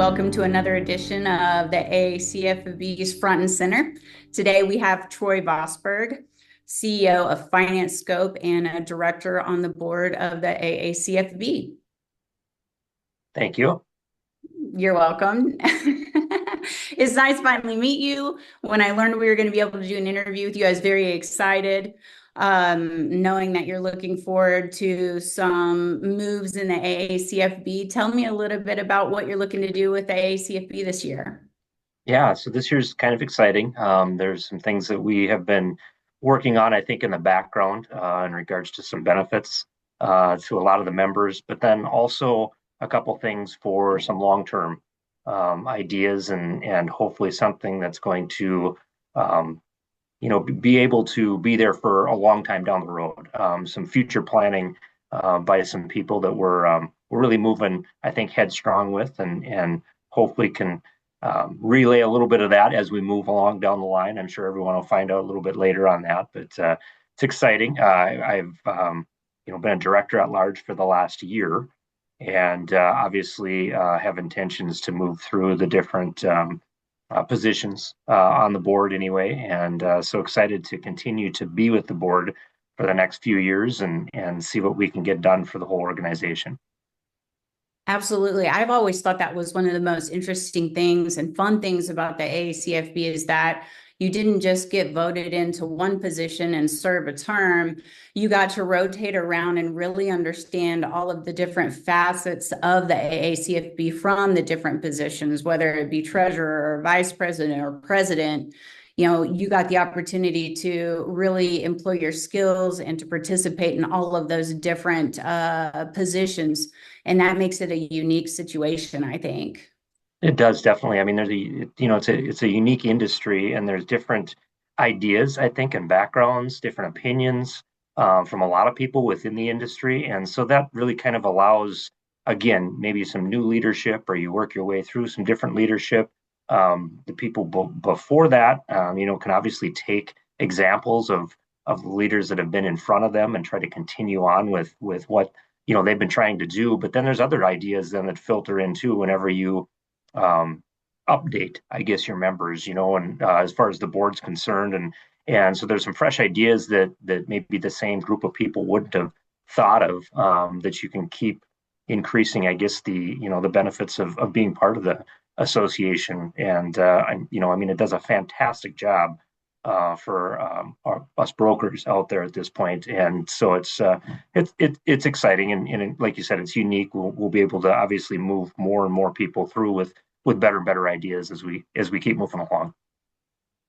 welcome to another edition of the AACFB's Front and Center. Today we have Troy Vosberg, CEO of Finance Scope and a director on the board of the AACFB. Thank you. You're welcome. It's nice to finally meet you. When I learned we were going to be able to do an interview with you, I was very excited, knowing that you're looking forward to some moves in the AACFB. Tell me a little bit about what you're looking to do with the AACFB this year. Yeah, so this year's kind of exciting. There's some things that we have been working on, I think, in the background in regards to some benefits to a lot of the members, but then also a couple things for some long-term ideas and hopefully something that's going to be able to be there for a long time down the road. Some future planning by some people that we're really moving, I think, headstrong with, and hopefully can relay a little bit of that as we move along down the line. I'm sure everyone will find out a little bit later on that, but it's exciting. I've been a director at large for the last year, and obviously have intentions to move through the different positions on the board anyway, and so excited to continue to be with the board for the next few years and see what we can get done for the whole organization. Absolutely. I've always thought that was one of the most interesting things and fun things about the AACFB is that you didn't just get voted into one position and serve a term. You got to rotate around and really understand all of the different facets of the AACFB from the different positions, whether it be treasurer or vice president or president. You got the opportunity to really employ your skills and to participate in all of those different positions. And that makes it a unique situation, I think. It does definitely. I mean, it's a unique industry, and there's different ideas, I think, and backgrounds, different opinions from a lot of people within the industry, and so that really kind of allows, again, maybe some new leadership, or you work your way through some different leadership. The people before that, can obviously take examples of leaders that have been in front of them and try to continue on with what they've been trying to do. But then there's other ideas then that filter in too whenever you update, I guess, your members, and as far as the board's concerned, and so there's some fresh ideas that maybe the same group of people wouldn't have thought of, that you can keep increasing, I guess, the benefits of being part of the association. And it does a fantastic job for us brokers out there at this point, and so it's exciting, and like you said, it's unique. We'll be able to obviously move more and more people through with better and better ideas as we keep moving along.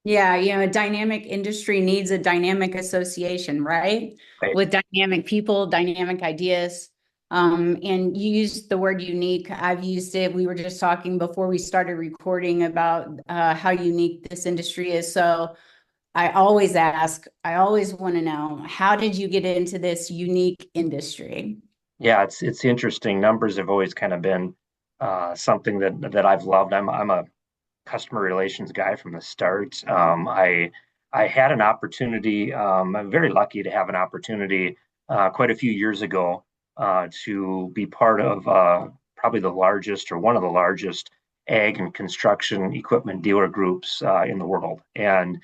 Yeah, a dynamic industry needs a dynamic association, right? Right. With dynamic people, dynamic ideas. And you used the word unique. I've used it. We were just talking before we started recording about how unique this industry is. So I always want to know, how did you get into this unique industry? Yeah, it's interesting. Numbers have always kind of been something that I've loved. I'm a customer relations guy from the start. I had an opportunity. I'm very lucky to have an opportunity quite a few years ago to be part of probably the largest, or one of the largest, ag and construction equipment dealer groups in the world. And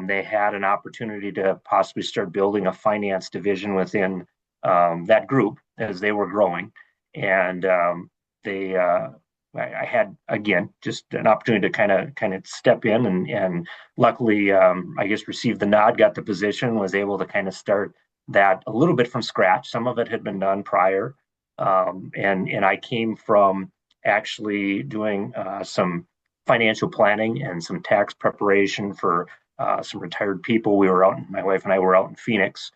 they had an opportunity to possibly start building a finance division within that group as they were growing. And I had, again, just an opportunity to kind of step in, and luckily, I guess, received the nod, got the position, was able to kind of start that a little bit from scratch. Some of it had been done prior, and I came from actually doing some financial planning and some tax preparation for some retired people. My wife and I were out in Phoenix,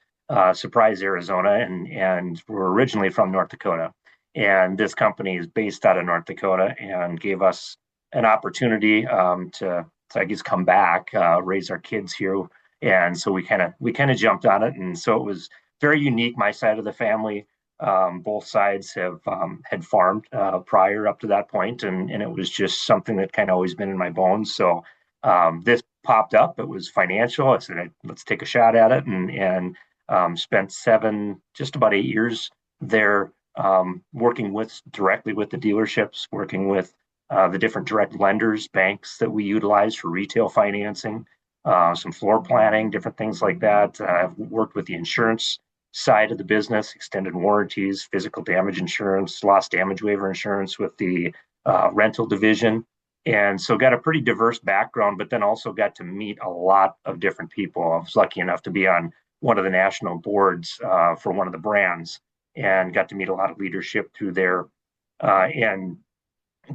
Surprise, Arizona, and we're originally from North Dakota. And this company is based out of North Dakota and gave us an opportunity to I guess, come back, raise our kids here. And so we kind of jumped on it. And so it was very unique. My side of the family, both sides had farmed prior up to that point, and it was just something that kind of always been in my bones. So this popped up. It was financial. I said, let's take a shot at it, and spent just about 8 years there, working directly with the dealerships, working with the different direct lenders, banks that we utilize for retail financing, some floor planning, different things like that. I've worked with the insurance side of the business, extended warranties, physical damage insurance, loss damage waiver insurance with the rental division. And so got a pretty diverse background, but then also got to meet a lot of different people. I was lucky enough to be on one of the national boards for one of the brands and got to meet a lot of leadership through there. And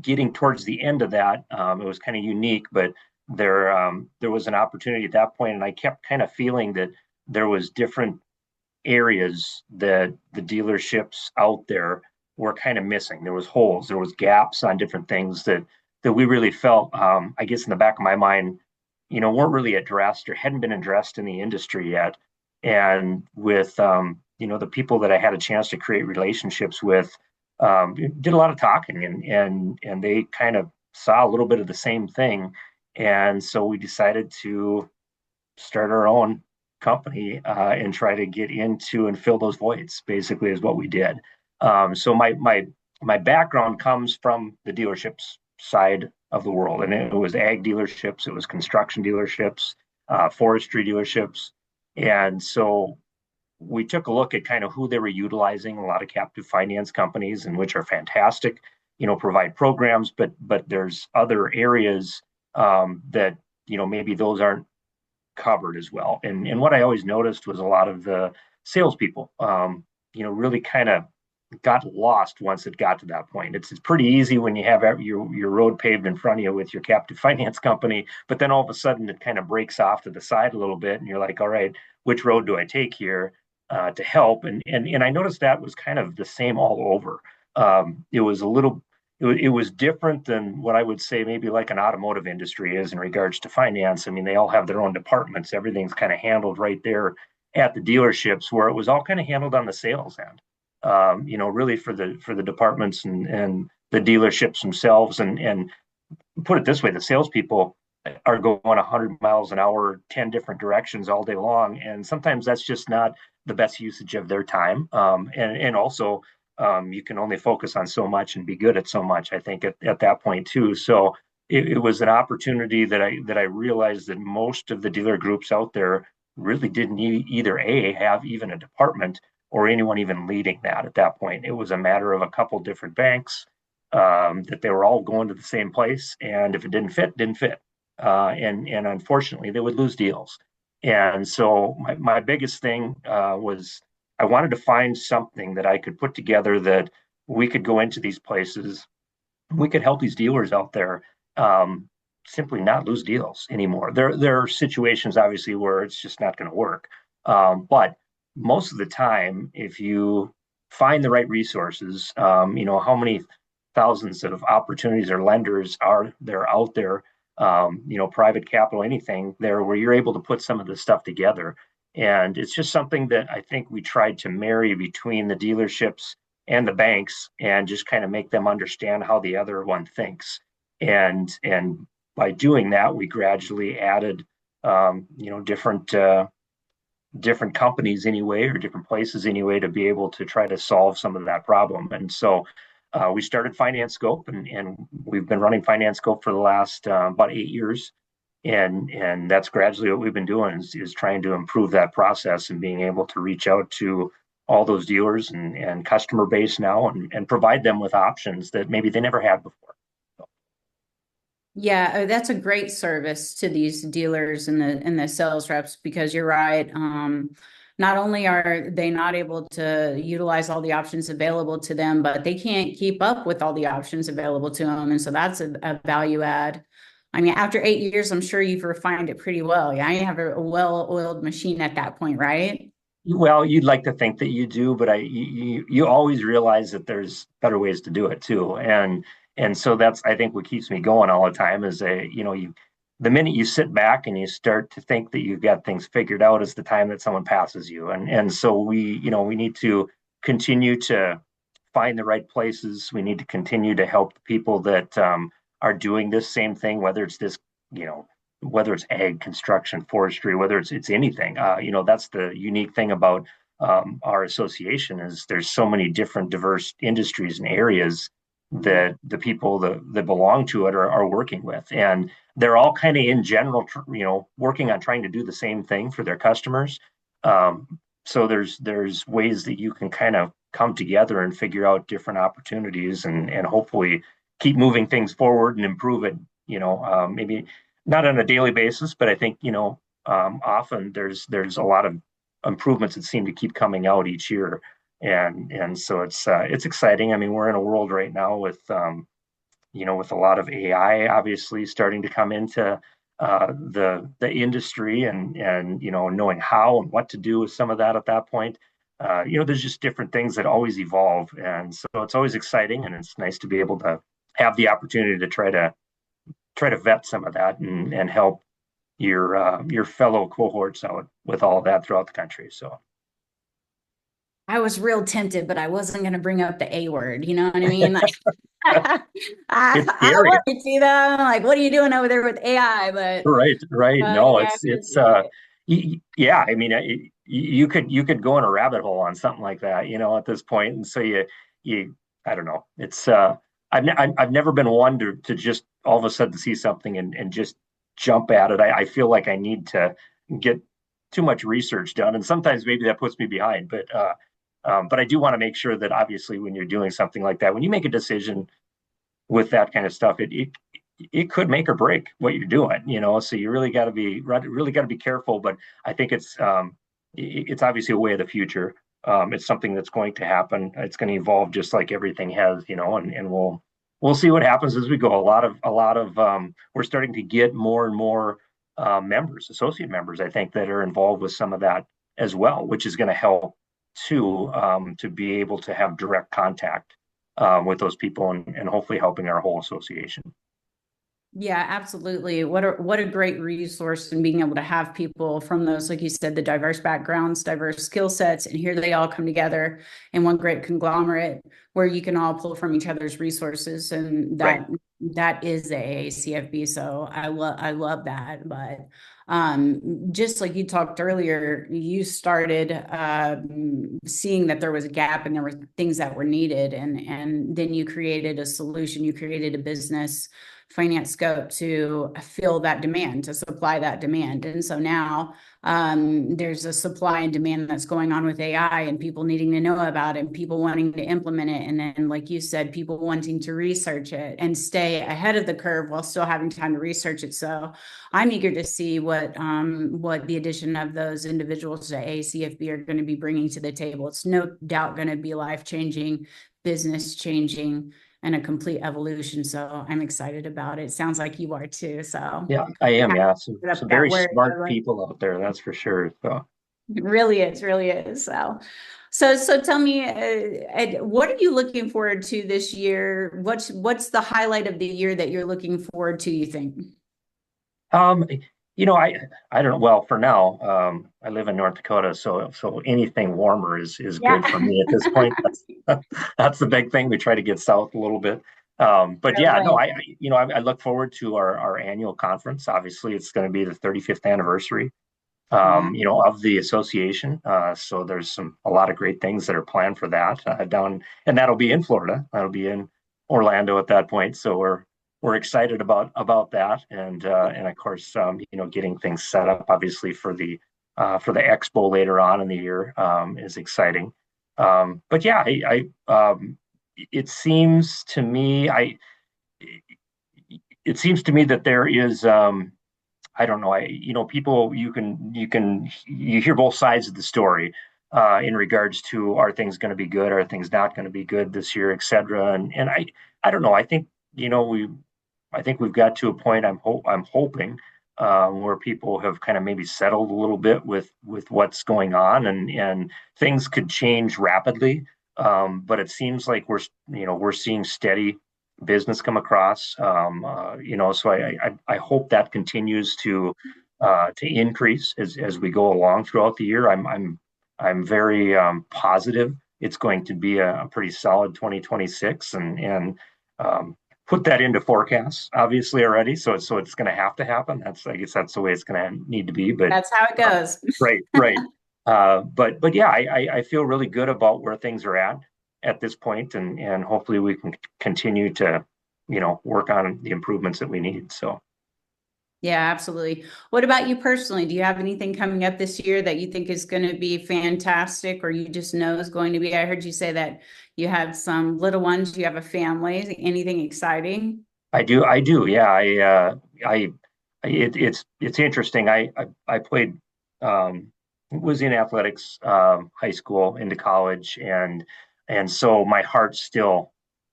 getting towards the end of that, it was kind of unique, but there was an opportunity at that point, and I kept kind of feeling that there was different areas that the dealerships out there were kind of missing. There was holes, there was gaps on different things that we really felt, I guess, in the back of my mind, weren't really addressed or hadn't been addressed in the industry yet. And with the people that I had a chance to create relationships with, did a lot of talking, and they kind of saw a little bit of the same thing. And so we decided to start our own company and try to get into and fill those voids, basically, is what we did. So my background comes from the dealerships side of the world, and it was ag dealerships, it was construction dealerships, forestry dealerships. And so we took a look at kind of who they were utilizing, a lot of captive finance companies, and which are fantastic, provide programs, but there's other areas that maybe those aren't covered as well. And what I always noticed was a lot of the salespeople, really kind of got lost once it got to that point. It's pretty easy when you have your road paved in front of you with your captive finance company, but then all of a sudden it kind of breaks off to the side a little bit, and you're like, all right, which road do I take here to help? And I noticed that was kind of the same all over. It was it was different than what I would say maybe like an automotive industry is in regards to finance. I mean, they all have their own departments. Everything's kind of handled right there at the dealerships, where it was all kind of handled on the sales end. Really for the departments and the dealerships themselves. And put it this way, the salespeople are going 100 miles an hour, 10 different directions all day long. And sometimes that's just not the best usage of their time. And also, you can only focus on so much and be good at so much, I think, at that point too. So it was an opportunity that I realized that most of the dealer groups out there really didn't either have even a department or anyone even leading that at that point. It was a matter of a couple different banks that they were all going to the same place, and if it didn't fit, didn't fit. And unfortunately, they would lose deals. And so my biggest thing was I wanted to find something that I could put together that we could go into these places, we could help these dealers out there simply not lose deals anymore. There are situations, obviously, where it's just not going to work. But most of the time, if you find the right resources, how many thousands of opportunities or lenders are there out there, private capital, anything there where you're able to put some of this stuff together. And it's just something that I think we tried to marry between the dealerships and the banks and just kind of make them understand how the other one thinks. And by doing that, we gradually added, different companies anyway, or different places anyway, to be able to try to solve some of that problem. And so we started Finance Scope, and we've been running Finance Scope for the last about 8 years. And that's gradually what we've been doing is trying to improve that process and being able to reach out to all those dealers and customer base now and provide them with options that maybe they never had before. Yeah, that's a great service to these dealers and the sales reps, because you're right. Not only are they not able to utilize all the options available to them, but they can't keep up with all the options available to them. And so that's a value add. I mean, after 8 years, I'm sure you've refined it pretty well. Yeah, you have a well-oiled machine at that point, right? Well, you'd like to think that you do, but you always realize that there's better ways to do it too. And so that's, I think, what keeps me going all the time is the minute you sit back and you start to think that you've got things figured out is the time that someone passes you. And so we need to continue to find the right places. We need to continue to help the people that are doing this same thing, whether it's whether it's ag, construction, forestry, whether it's anything. That's the unique thing about our association is there's so many different diverse industries and areas that the people that belong to it are working with. And they're all kind of in general, working on trying to do the same thing for their customers. So there's ways that you can kind of come together and figure out different opportunities and hopefully keep moving things forward and improve it, maybe not on a daily basis, but I think, often there's a lot of improvements that seem to keep coming out each year. And so it's exciting. I mean, we're in a world right now with with a lot of AI obviously starting to come into the industry and knowing how and what to do with some of that at that point. There's just different things that always evolve, and so it's always exciting, and it's nice to be able to have the opportunity to try to vet some of that and help your fellow cohorts out with all of that throughout the country. So I was real tempted, but I wasn't going to bring up the A word. You know what I mean? Like, it's I scary. wanted to though. Like, what are you doing over there with AI? But Right. No, yeah, it's yeah. I mean, you could go in a rabbit hole on something like that, at this point, and so you I don't know. It's I've never been one to just all of a sudden see something and just jump at it. I feel like I need to get too much research done, and sometimes maybe that puts me behind. But I do want to make sure that obviously when you're doing something like that, when you make a decision with that kind of stuff, it could make or break what you're doing, so you really got to be careful. But I think it's obviously a way of the future. It's something that's going to happen. It's going to evolve just like everything has, and we'll see what happens as we go. A lot of we're starting to get more and more associate members, I think, that are involved with some of that as well, which is going to help to be able to have direct contact with those people and hopefully helping our whole association. yeah, absolutely. What a great resource in being able to have people from those, like you said, the diverse backgrounds, diverse skill sets, and here they all come together in one great conglomerate where you can all pull from each other's resources, and Right. that is the AACFB. So I love that. But just like you talked earlier, you started seeing that there was a gap and there were things that were needed, and then you created a solution. You created a business finance scope to fill that demand, to supply that demand. And so now there's a supply and demand that's going on with AI and people needing to know about it and people wanting to implement it. And then, like you said, people wanting to research it and stay ahead of the curve while still having time to research it. So I'm eager to see what the addition of those individuals to AACFB are going to be bringing to the table. It's no doubt going to be life-changing, business changing, and a complete evolution. So I'm excited about it. Sounds like you are too. So Yeah, I am. Yeah, some that very word, smart people out there, that's for sure. So it really is. So tell me, Ed, what are you looking forward to this year? What's the highlight of the year that you're looking forward to, you think? Um, I don't know. Well, for now, I live in North Dakota, so anything warmer is good for Yeah. me at this point. That's the big thing. We try to get south a little bit. But yeah, no, Right. I look forward to our annual conference. Obviously, it's going to be the 35th anniversary, Wow. of the association. So there's a lot of great things that are planned for that and that'll be in Florida. That'll be in Orlando at that point. So we're excited about that, and of course, getting things set up obviously for the expo later on in the year is exciting. But yeah, it seems to me it seems to me that there is I don't know. People, you hear both sides of the story in regards to are things going to be good, are things not going to be good this year, et cetera. And I don't know. I think I think we've got to a point. I'm hoping where people have kind of maybe settled a little bit with what's going on, and things could change rapidly. But it seems like we're seeing steady business come across. So I hope that continues to increase as we go along throughout the year. I'm very positive it's going to be a pretty solid 2026, and put that into forecasts obviously already. So it's going to have to happen. I guess that's the way it's going to need to be. But That's how it uh, goes. right. But yeah, I feel really good about where things are at. at this point, and hopefully we can continue to, work on the improvements that we need. So. Yeah, absolutely. What about you personally? Do you have anything coming up this year that you think is going to be fantastic or you just know is going to be? I heard you say that you have some little ones, you have a family. Anything exciting? I do. Yeah, it's interesting. I played, was in athletics, high school into college, and so my heart still,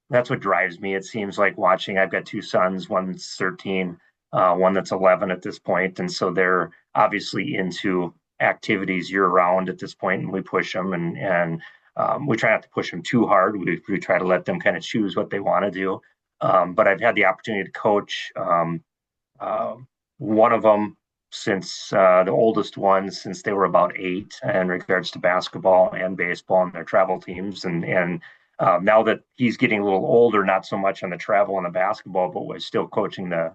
that's what drives me. It seems like watching. I've got two sons, one's 13, one that's 11 at this point, and so they're obviously into activities year round at this point, and we push them, and we try not to push them too hard. We try to let them kind of choose what they want to do. But I've had the opportunity to coach uh, one of them since the oldest one since they were about 8 in regards to basketball and baseball and their travel teams. And now that he's getting a little older, not so much on the travel and the basketball, but we're still coaching the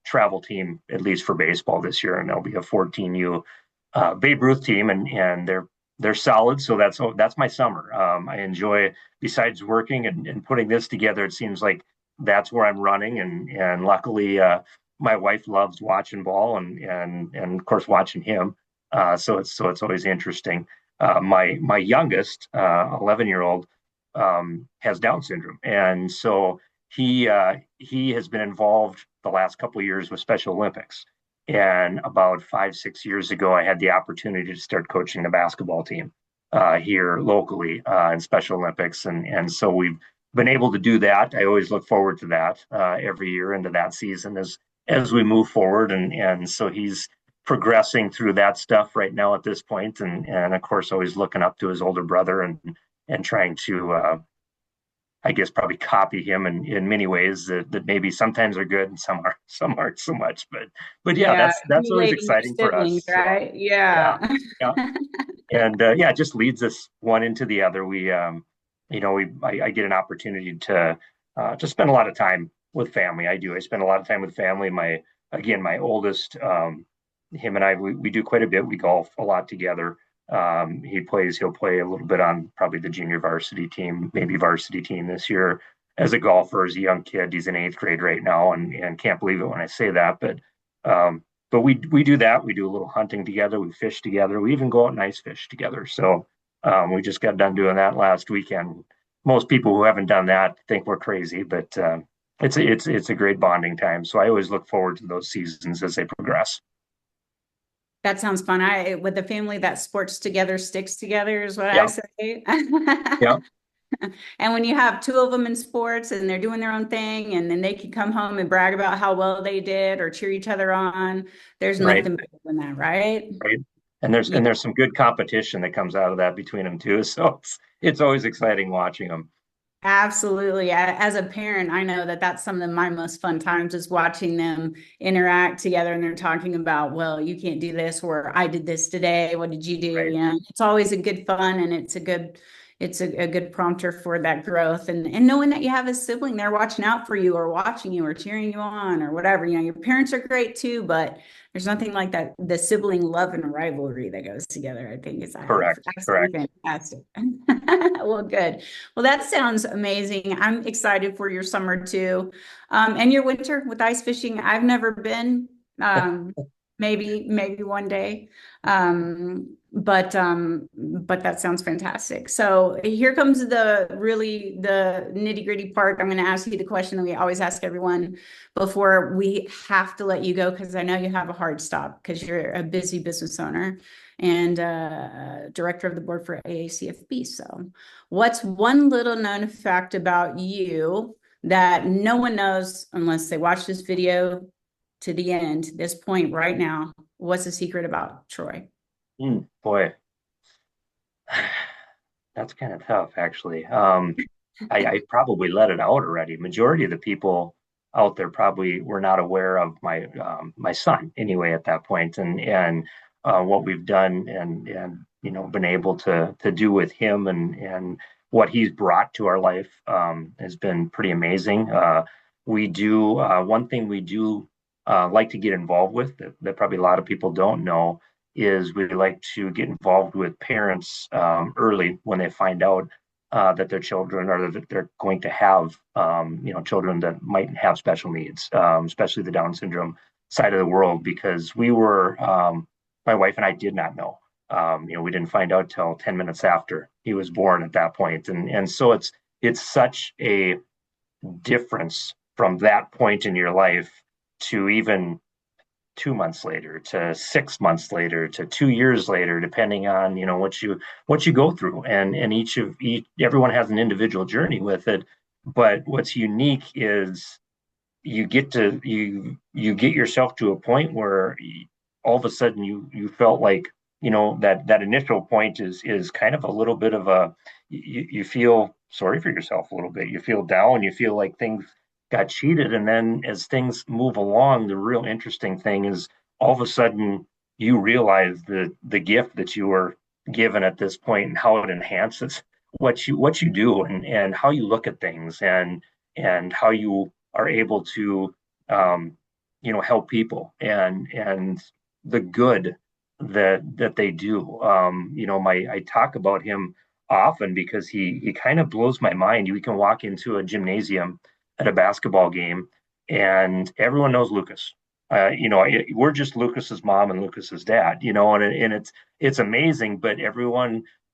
travel team, at least for baseball this year. And there'll be a 14U Babe Ruth team, and they're solid. So that's my summer. I enjoy, besides working and putting this together. It seems like that's where I'm running, and luckily my wife loves watching ball and of course watching him. So it's always interesting. My youngest 11-year-old has Down syndrome, and so he has been involved the last couple of years with Special Olympics. And about 5, 6 years ago, I had the opportunity to start coaching the basketball team here locally in Special Olympics, and so we've been able to do that. I always look forward to that every year into that season as we move forward, and so he's progressing through that stuff right now at this point, and of course always looking up to his older brother and trying to I guess probably copy him in many ways that maybe sometimes are good and some aren't so much. But yeah, Yeah, that's always emulating your exciting for siblings, us. So right? yeah, Yeah. yeah, and yeah, it just leads us one into the other. I get an opportunity to spend a lot of time with family. I do. I spend a lot of time with family. My oldest, him and I, we do quite a bit. We golf a lot together. He'll play a little bit on probably the junior varsity team, maybe varsity team this year as a golfer, as a young kid. He's in 8th grade right now, and can't believe it when I say that. But we do that. We do a little hunting together. We fish together. We even go out and ice fish together. So we just got done doing that last weekend. Most people who haven't done that think we're crazy, but it's a great bonding time. So I always look forward to those seasons as they progress. That sounds fun. I with a family that sports together sticks together is what I Yeah, say. yeah, And when you have two of them in sports and they're doing their own thing, and then they can come home and brag about how well they did or cheer each other on, there's right, nothing better than that, right? right. And there's some good competition that comes out of that between them too. So it's always exciting watching them. Absolutely. As a parent, I know that that's some of my most fun times is watching them interact together and they're talking about, well, you can't do this, or I did this today. What did you do? Right. You know, it's always a good fun and it's a good prompter for that growth and knowing that you have a sibling there watching out for you or watching you or cheering you on or whatever. You know, your parents are great too, but there's nothing like that, the sibling love and rivalry that goes together. I think is Correct. absolutely Correct. fantastic. Well, good. Well, that sounds amazing. I'm excited for your summer too. And your winter with ice fishing. I've never been. Um, maybe one day. But that sounds fantastic. So here comes the nitty-gritty part. I'm going to ask you the question that we always ask everyone before we have to let you go, because I know you have a hard stop because you're a busy business owner and director of the board for AACFB. So what's one little known fact about you that no one knows unless they watch this video to the end, this point right now? What's the secret about Troy? Boy, that's kind of tough, actually. I probably let it out already. Majority of the people out there probably were not aware of my son anyway at that point, and what we've done and been able to do with him and what he's brought to our life has been pretty amazing. We do one thing we do like to get involved with that probably a lot of people don't know is we like to get involved with parents early when they find out that their children or that they're going to have, children that might have special needs, especially the Down syndrome side of the world, because my wife and I did not know. We didn't find out till 10 minutes after he was born at that point. And so it's such a difference from that point in your life to even 2 months later, to 6 months later, to 2 years later, depending on what you go through. And everyone has an individual journey with it. But what's unique is you get yourself to a point where all of a sudden you felt like that initial point is kind of a little bit of you feel sorry for yourself a little bit. You feel down. You feel like things got cheated. And then as things move along, the real interesting thing is all of a sudden you realize the gift that you were given at this point and how it enhances what you do and how you look at things and how you are able to help people and the good that they do. I talk about him often because he kind of blows my mind. You can walk into a gymnasium at a basketball game, and everyone knows Lucas. We're just Lucas's mom and Lucas's dad. And it's amazing. But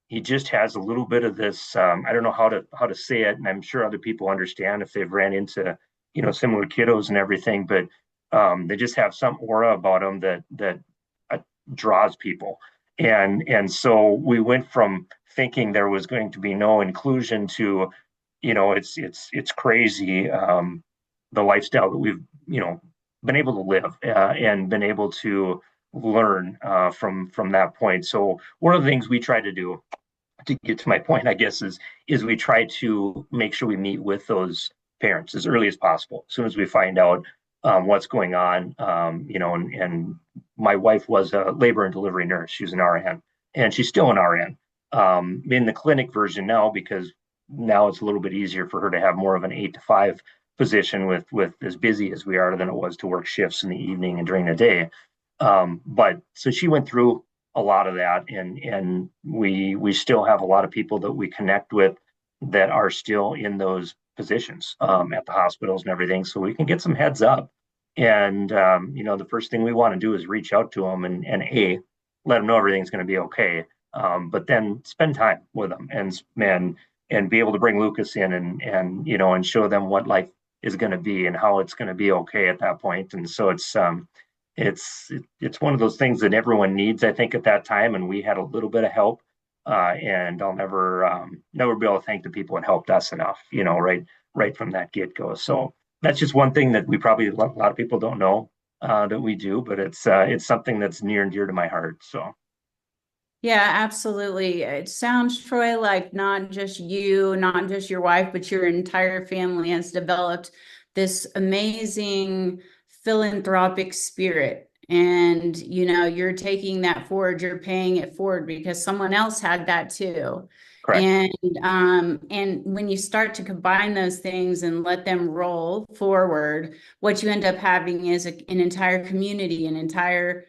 he just has a little bit of this. I don't know how to say it, and I'm sure other people understand if they've ran into similar kiddos and everything. But they just have some aura about them that draws people. And so we went from thinking there was going to be no inclusion to, it's crazy, the lifestyle that we've been able to live and been able to learn from that point. So one of the things we try to do to get to my point, I guess, is we try to make sure we meet with those parents as early as possible. As soon as we find out what's going on, and my wife was a labor and delivery nurse. She was an RN, and she's still an RN in the clinic version now, because now it's a little bit easier for her to have more of an 8 to 5 position with as busy as we are than it was to work shifts in the evening and during the day. But so she went through a lot of that, and we still have a lot of people that we connect with that are still in those positions at the hospitals and everything, so we can get some heads up. And the first thing we want to do is reach out to them and let them know everything's going to be okay. But then spend time with them and be able to bring Lucas in and show them what life is going to be and how it's going to be okay at that point. And so it's one of those things that everyone needs, I think, at that time. And we had a little bit of help, and I'll never be able to thank the people that helped us enough, right from that get go. So that's just one thing that a lot of people don't know that we do, but it's something that's near and dear to my heart. So. Yeah, absolutely. It sounds, Troy, like not just you, not just your wife, but your entire family has developed this amazing philanthropic spirit. And, you're taking that forward, you're paying it forward because someone else had that too. Correct. And when you start to combine those things and let them roll forward, what you end up having is an entire community, an entire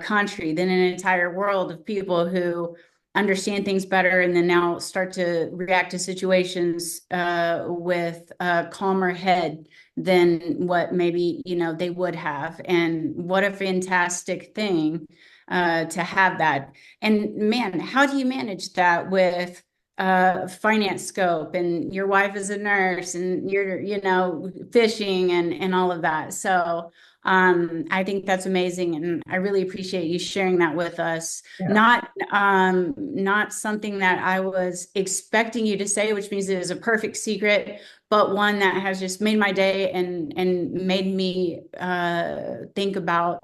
country, then an entire world of people who understand things better and then now start to react to situations with a calmer head than what maybe they would have. And what a fantastic thing to have that. And man, how do you manage that with finance scope, and your wife is a nurse, and you're fishing and all of that? So I think that's amazing, and I really appreciate you sharing that with us. Yeah. Not something that I was expecting you to say, which means it is a perfect secret, but one that has just made my day and made me think about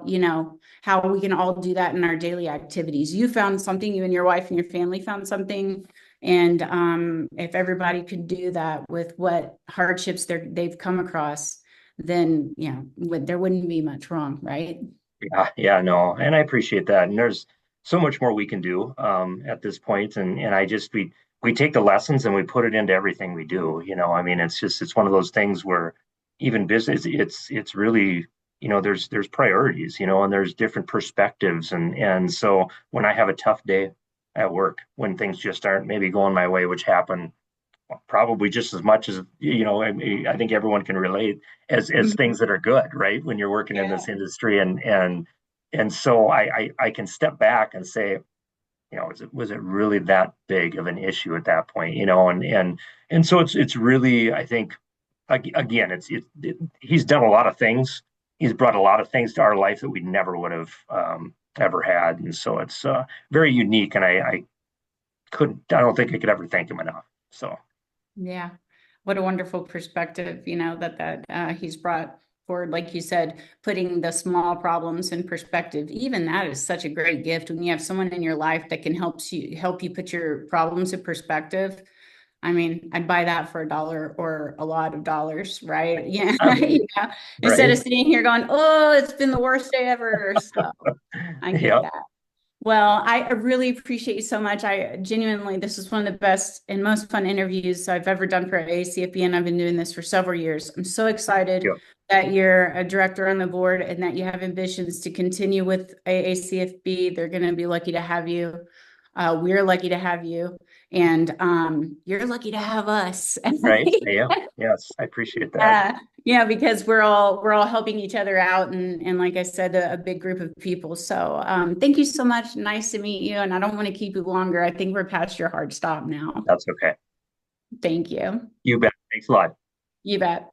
how we can all do that in our daily activities. You found something, you and your wife and your family found something. And if everybody could do that with what hardships they've come across, then there wouldn't be much wrong, right? Yeah, no, and I appreciate that. And there's so much more we can do at this point, and we take the lessons and we put it into everything we do. I mean, it's one of those things where even business, it's really there's priorities, and there's different perspectives, and so when I have a tough day at work, when things just aren't maybe going my way, which happen probably just as much as, I mean, I think everyone can relate as Mhm. things that are good, right? When you're working in Yeah. this industry, and so I can step back and say, was it really that big of an issue at that point? And so it's really, I think, again, he's done a lot of things. He's brought a lot of things to our life that we never would have ever had, and so it's very unique. And I don't think I could ever thank him enough. So Yeah. What a wonderful perspective, that he's brought forward. Like you said, putting the small problems in perspective. Even that is such a great gift when you have someone in your life that can help you put your problems in perspective. I mean, I'd buy that for $1 or a lot of dollars, right? Yeah. Instead right, of sitting here going, oh, it's been the worst day ever. So I get yeah, that. Well, I really appreciate you so much. I genuinely, this is one of the best and most fun interviews I've ever done for AACFB, and I've been doing this for several years. I'm so excited yeah, that you're a director on the board and that you have ambitions to continue with AACFB. They're going to be lucky to have you. We're lucky to have you, and you're lucky to have us. right, yeah, yes, I appreciate that. Because we're all helping each other out, and like I said, a big group of people. So thank you so much. Nice to meet you. And I don't want to keep you longer. I think we're past your hard stop now. That's okay. Thank you. You bet. Thanks a lot. You bet.